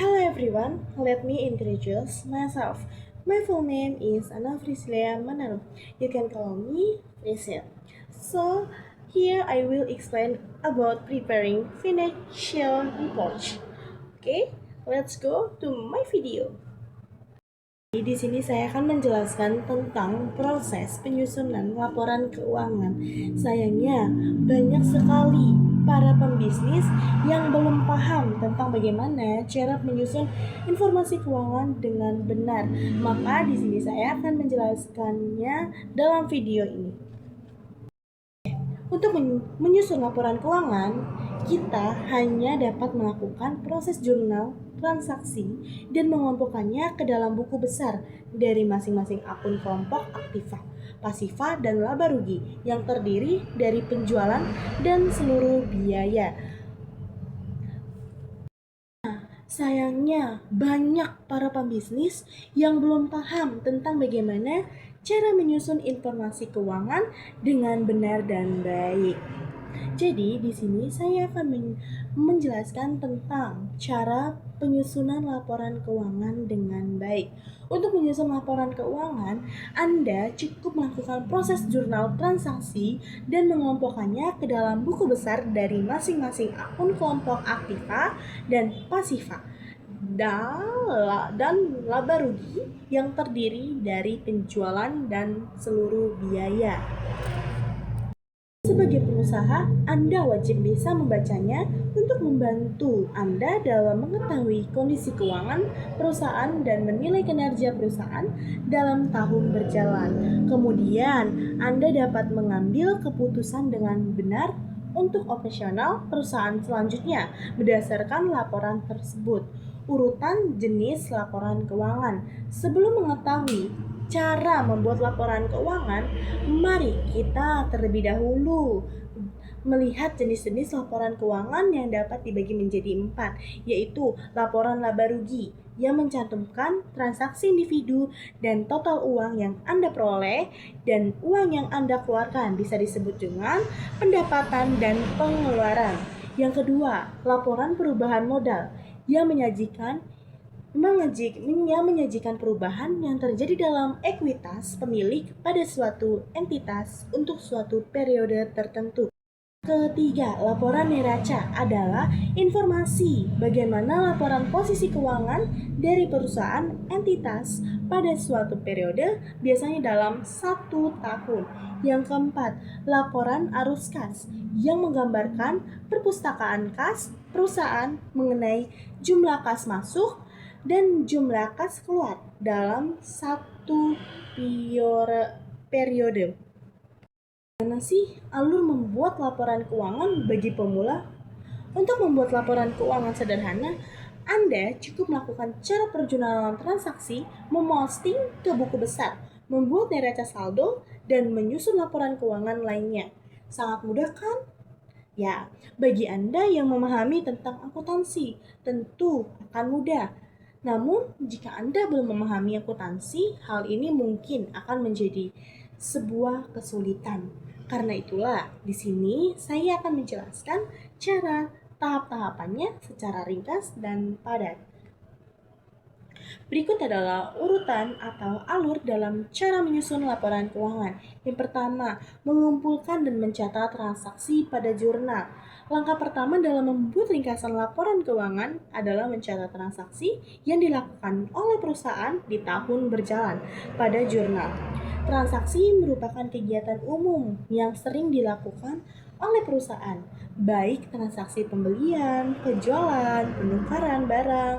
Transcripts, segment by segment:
Hello everyone, let me introduce myself. My full name is Ana Frislia Manaru. You can call me Frisil. So, here I will explain about preparing financial reports. Okay, let's go to my video. Di sini saya akan menjelaskan tentang proses penyusunan laporan keuangan. Sayangnya, banyak sekali para pembisnis yang belum paham tentang bagaimana cara menyusun informasi keuangan dengan benar. Maka di sini saya akan menjelaskannya dalam video ini. Untuk menyusun laporan keuangan, kita hanya dapat melakukan proses jurnal transaksi dan mengelompokkannya ke dalam buku besar dari masing-masing akun kelompok aktiva, pasiva, dan laba rugi yang terdiri dari penjualan dan seluruh biaya. Sayangnya, banyak para pembisnis yang belum paham tentang bagaimana cara menyusun informasi keuangan dengan benar dan baik. Jadi, di sini saya akan menjelaskan tentang cara penyusunan laporan keuangan dengan baik. Untuk menyusun laporan keuangan, Anda cukup melakukan proses jurnal transaksi dan mengelompokkannya ke dalam buku besar dari masing-masing akun kelompok aktiva dan pasiva dan laba rugi yang terdiri dari penjualan dan seluruh biaya. Sebagai pengusaha, Anda wajib bisa membacanya untuk membantu Anda dalam mengetahui kondisi keuangan perusahaan dan menilai kinerja perusahaan dalam tahun berjalan. Kemudian, Anda dapat mengambil keputusan dengan benar untuk operasional perusahaan selanjutnya berdasarkan laporan tersebut. Urutan jenis laporan keuangan. Sebelum mengetahui cara membuat laporan keuangan, mari kita terlebih dahulu melihat jenis-jenis laporan keuangan yang dapat dibagi menjadi 4, yaitu laporan laba rugi yang mencantumkan transaksi individu dan total uang yang Anda peroleh dan uang yang Anda keluarkan, bisa disebut dengan pendapatan dan pengeluaran. Yang kedua, laporan perubahan modal yang menyajikan perubahan yang terjadi dalam ekuitas pemilik pada suatu entitas untuk suatu periode tertentu. Ketiga, laporan neraca adalah informasi bagaimana laporan posisi keuangan dari perusahaan entitas pada suatu periode, biasanya dalam 1 tahun. Yang keempat, laporan arus kas yang menggambarkan perpustakaan kas perusahaan mengenai jumlah kas masuk dan jumlah kas keluar dalam satu periode. Bagaimana sih alur membuat laporan keuangan bagi pemula? Untuk membuat laporan keuangan sederhana, Anda cukup melakukan cara perjurnalan transaksi, memosting ke buku besar, membuat neraca saldo, dan menyusun laporan keuangan lainnya. Sangat mudah kan? Ya, bagi Anda yang memahami tentang akuntansi, tentu akan mudah. Namun, jika Anda belum memahami akuntansi, hal ini mungkin akan menjadi sebuah kesulitan. Karena itulah, di sini saya akan menjelaskan cara tahap-tahapannya secara ringkas dan padat. Berikut adalah urutan atau alur dalam cara menyusun laporan keuangan. Yang pertama, mengumpulkan dan mencatat transaksi pada jurnal. Langkah pertama dalam membuat ringkasan laporan keuangan adalah mencatat transaksi yang dilakukan oleh perusahaan di tahun berjalan pada jurnal. Transaksi merupakan kegiatan umum yang sering dilakukan oleh perusahaan, baik transaksi pembelian, penjualan, penukaran barang,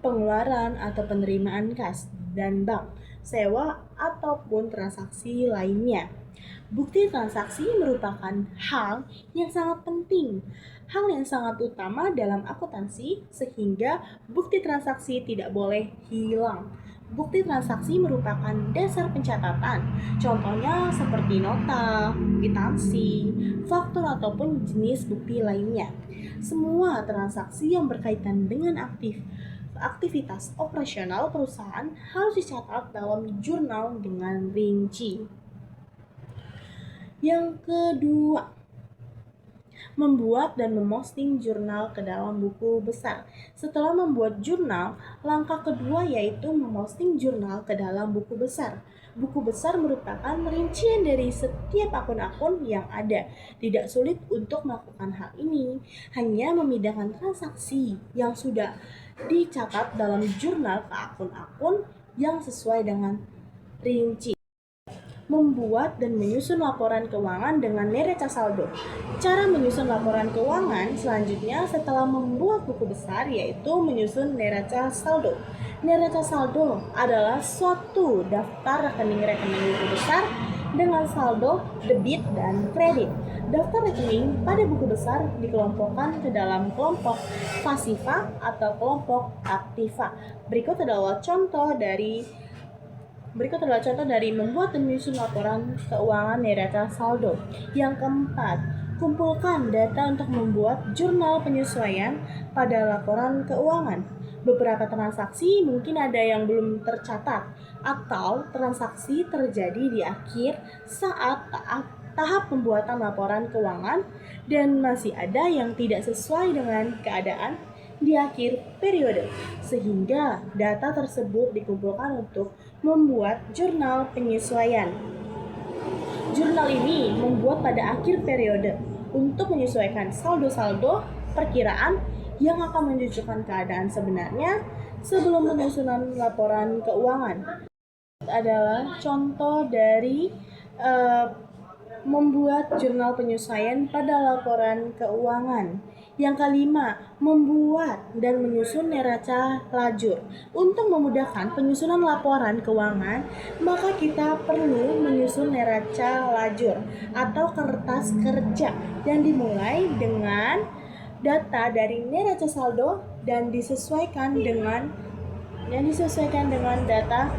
pengeluaran atau penerimaan kas, dan bank, sewa, ataupun transaksi lainnya. Bukti transaksi merupakan hal yang sangat penting, hal yang sangat utama dalam akuntansi, sehingga bukti transaksi tidak boleh hilang. Bukti transaksi merupakan dasar pencatatan, contohnya seperti nota, kwitansi, faktur, ataupun jenis bukti lainnya. Semua transaksi yang berkaitan dengan aktivitas operasional perusahaan harus dicatat dalam jurnal dengan rinci. Yang kedua, membuat dan memosting jurnal ke dalam buku besar. Setelah membuat jurnal, langkah kedua yaitu memosting jurnal ke dalam buku besar. Buku besar merupakan rincian dari setiap akun-akun yang ada. Tidak sulit untuk melakukan hal ini, hanya memindahkan transaksi yang sudah dicatat dalam jurnal ke akun-akun yang sesuai dengan rinci. Membuat dan menyusun laporan keuangan dengan neraca saldo. Cara menyusun laporan keuangan selanjutnya setelah membuat buku besar yaitu menyusun neraca saldo. Neraca saldo adalah suatu daftar rekening-rekening buku besar dengan saldo debit dan kredit. Daftar rekening pada buku besar dikelompokkan ke dalam kelompok pasifa atau kelompok aktiva. Berikut adalah contoh dari membuat dan menyusun laporan keuangan neraca saldo. Yang keempat, kumpulkan data untuk membuat jurnal penyesuaian pada laporan keuangan. Beberapa transaksi mungkin ada yang belum tercatat atau transaksi terjadi di akhir saat tahap pembuatan laporan keuangan dan masih ada yang tidak sesuai dengan keadaan di akhir periode, sehingga data tersebut dikumpulkan untuk membuat jurnal penyesuaian. Jurnal ini membuat pada akhir periode untuk menyesuaikan saldo-saldo perkiraan yang akan menunjukkan keadaan sebenarnya sebelum penyusunan laporan keuangan. Adalah contoh dari membuat jurnal penyesuaian pada laporan keuangan. Yang kelima, membuat dan menyusun neraca lajur. Untuk memudahkan penyusunan laporan keuangan, maka kita perlu menyusun neraca lajur atau kertas kerja yang dimulai dengan data dari neraca saldo dan disesuaikan dengan data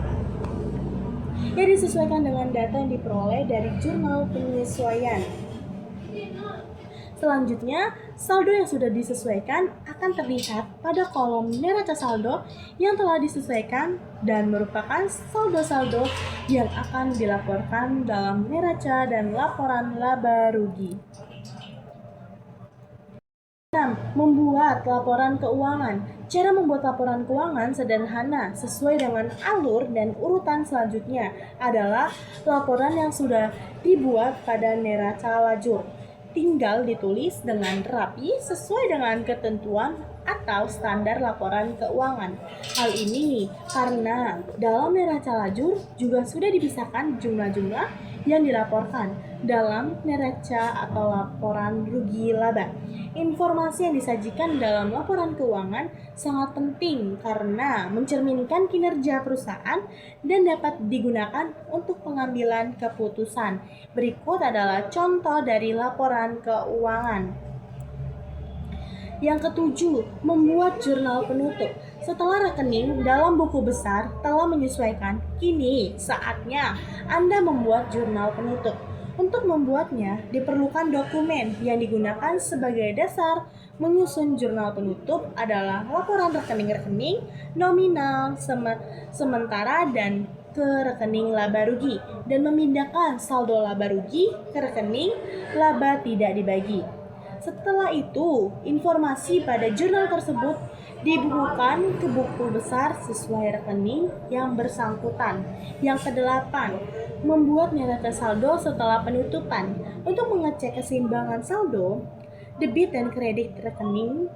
yang diperoleh dari jurnal penyesuaian. Selanjutnya, saldo yang sudah disesuaikan akan terlihat pada kolom neraca saldo yang telah disesuaikan dan merupakan saldo-saldo yang akan dilaporkan dalam neraca dan laporan laba rugi. 6. Membuat laporan keuangan. Cara membuat laporan keuangan sederhana sesuai dengan alur dan urutan selanjutnya adalah laporan yang sudah dibuat pada neraca lajur. Tinggal ditulis dengan rapi sesuai dengan ketentuan atau standar laporan keuangan. Hal ini karena dalam neraca lajur juga sudah dipisahkan jumlah-jumlah yang dilaporkan dalam neraca atau laporan rugi laba. Informasi yang disajikan dalam laporan keuangan sangat penting karena mencerminkan kinerja perusahaan dan dapat digunakan untuk pengambilan keputusan. Berikut adalah contoh dari laporan keuangan. Yang ketujuh, membuat jurnal penutup. Setelah rekening dalam buku besar telah menyesuaikan, kini saatnya Anda membuat jurnal penutup. Untuk membuatnya, diperlukan dokumen yang digunakan sebagai dasar menyusun jurnal penutup adalah laporan rekening-rekening, nominal, sementara, dan ke rekening laba rugi, dan memindahkan saldo laba rugi ke rekening laba tidak dibagi. Setelah itu, informasi pada jurnal tersebut dibukukan ke buku besar sesuai rekening yang bersangkutan. Yang kedelapan, membuat neraca saldo setelah penutupan. Untuk mengecek keseimbangan saldo, debit dan kredit rekening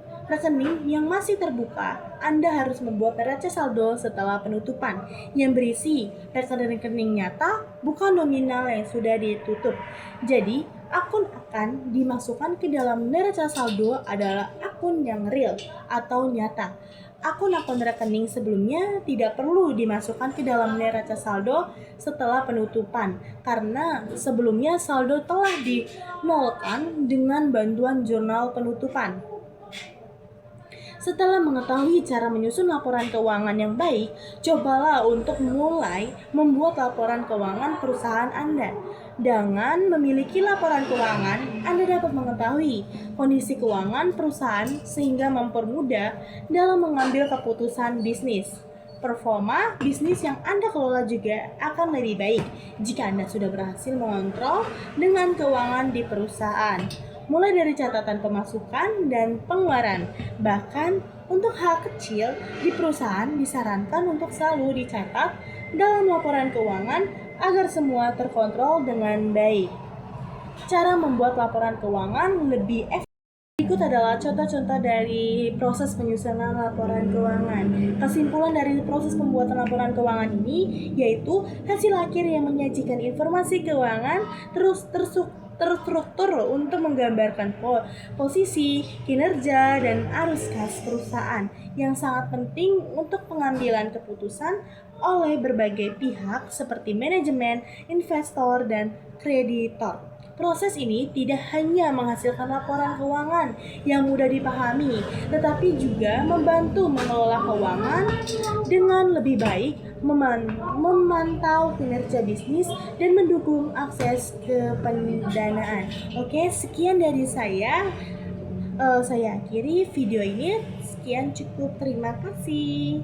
yang masih terbuka, Anda harus membuat neraca saldo setelah penutupan yang berisi rekening nyata, bukan nominal yang sudah ditutup. Jadi, akun akan dimasukkan ke dalam neraca saldo adalah akun yang real atau nyata. Akun-akun rekening sebelumnya tidak perlu dimasukkan ke dalam neraca saldo setelah penutupan karena sebelumnya saldo telah dinolkan dengan bantuan jurnal penutupan. Setelah mengetahui cara menyusun laporan keuangan yang baik, cobalah untuk mulai membuat laporan keuangan perusahaan Anda. Dengan memiliki laporan keuangan, Anda dapat mengetahui kondisi keuangan perusahaan sehingga mempermudah dalam mengambil keputusan bisnis. Performa bisnis yang Anda kelola juga akan lebih baik jika Anda sudah berhasil mengontrol dengan keuangan di perusahaan. mulai dari catatan pemasukan dan pengeluaran. Bahkan untuk hal kecil di perusahaan disarankan untuk selalu dicatat dalam laporan keuangan agar semua terkontrol dengan baik. Cara membuat laporan keuangan lebih efektif. Berikut adalah contoh-contoh dari proses penyusunan laporan keuangan. Kesimpulan dari proses pembuatan laporan keuangan ini yaitu hasil akhir yang menyajikan informasi keuangan terstruktur untuk menggambarkan posisi, kinerja, dan arus kas perusahaan yang sangat penting untuk pengambilan keputusan oleh berbagai pihak seperti manajemen, investor, dan kreditor. Proses ini tidak hanya menghasilkan laporan keuangan yang mudah dipahami, tetapi juga membantu mengelola keuangan dengan lebih baik, memantau kinerja bisnis, dan mendukung akses ke pendanaan. Oke, sekian dari saya. Saya akhiri video ini. Sekian, cukup. Terima kasih.